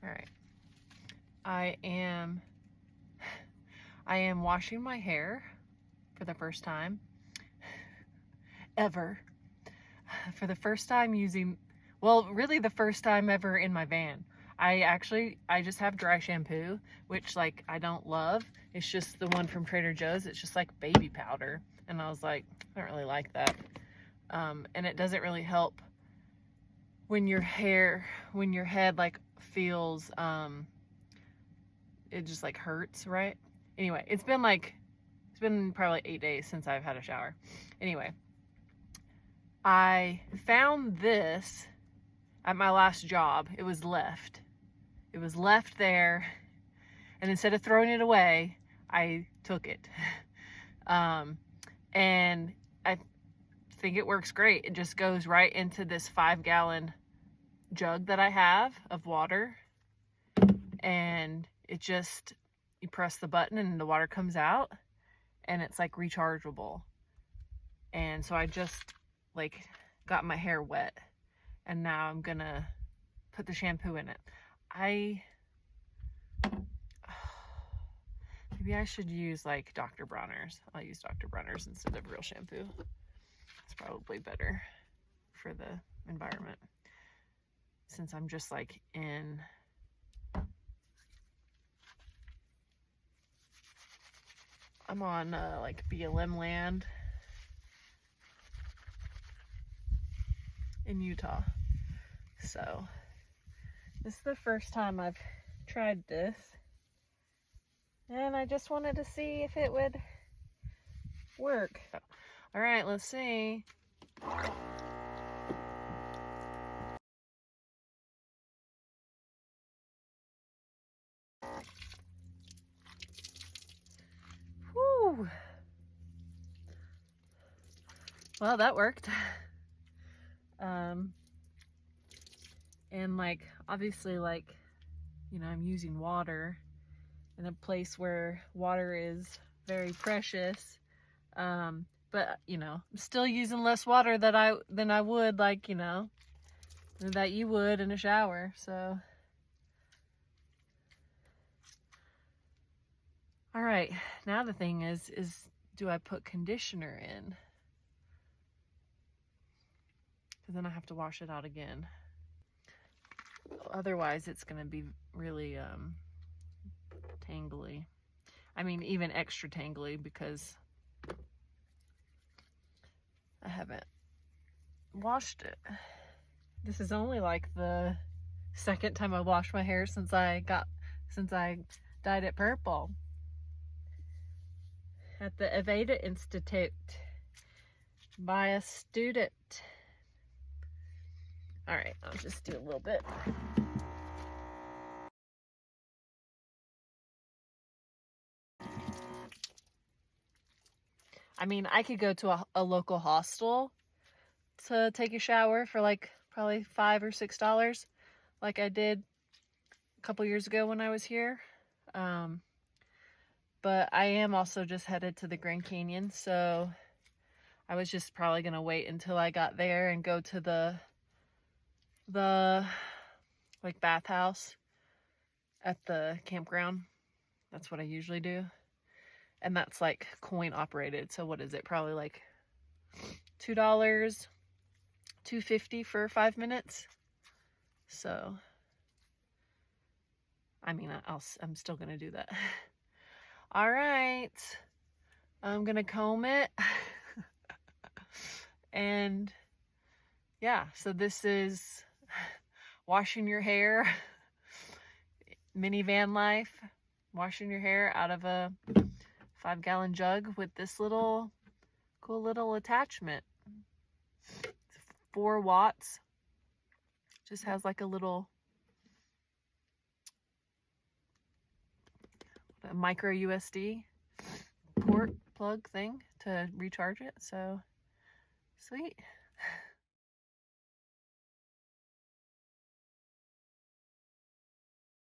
All right. I am washing my hair for the first time ever. For the first time using, well, really the first time ever in my van. I just have dry shampoo, which like I don't love. It's just the one from Trader Joe's. It's just like baby powder. And I was like, I don't really like that. And it doesn't really help when your head like feels, it just like hurts, right? Anyway, it's been probably 8 days since I've had a shower. Anyway, I found this at my last job. It was left there, and instead of throwing it away, I took it. And I think it works great. It just goes right into this 5-gallon jug that I have of water, and it just, you press the button and the water comes out, and it's like rechargeable. And so I just like got my hair wet, and now I'm gonna put the shampoo in it. Maybe I should use like Dr. Bronner's. I'll use Dr. Bronner's instead of real shampoo. It's probably better for the environment, since I'm just like I'm on like BLM land in Utah. So this is the first time I've tried this, and I just wanted to see if it would work. All right, let's see. Whew. Well, that worked. And like, obviously, like, you know, I'm using water in a place where water is very precious. But you know, I'm still using less water than I would, like, you know, that you would in a shower. So all right, now the thing is do I put conditioner in? Because then I have to wash it out again. Otherwise it's gonna be really tangly. I mean, even extra tangly, because I haven't washed it. This is only like the second time I washed my hair since I dyed it purple at the Aveda Institute by a student. All right, I'll just do a little bit. I mean, I could go to a local hostel to take a shower for like probably $5 or $6, like I did a couple years ago when I was here. But I am also just headed to the Grand Canyon, so I was just probably gonna wait until I got there and go to the like bathhouse at the campground. That's what I usually do. And that's like coin operated. So what is it? Probably like $2, $2.50 for 5 minutes. So, I mean, I'm still gonna do that. All right, I'm gonna comb it. And yeah, so this is washing your hair, mini van life, washing your hair out of a 5-gallon jug with this cool little attachment. It's 4 watts. Just has like a little micro USB port plug thing to recharge it. So sweet.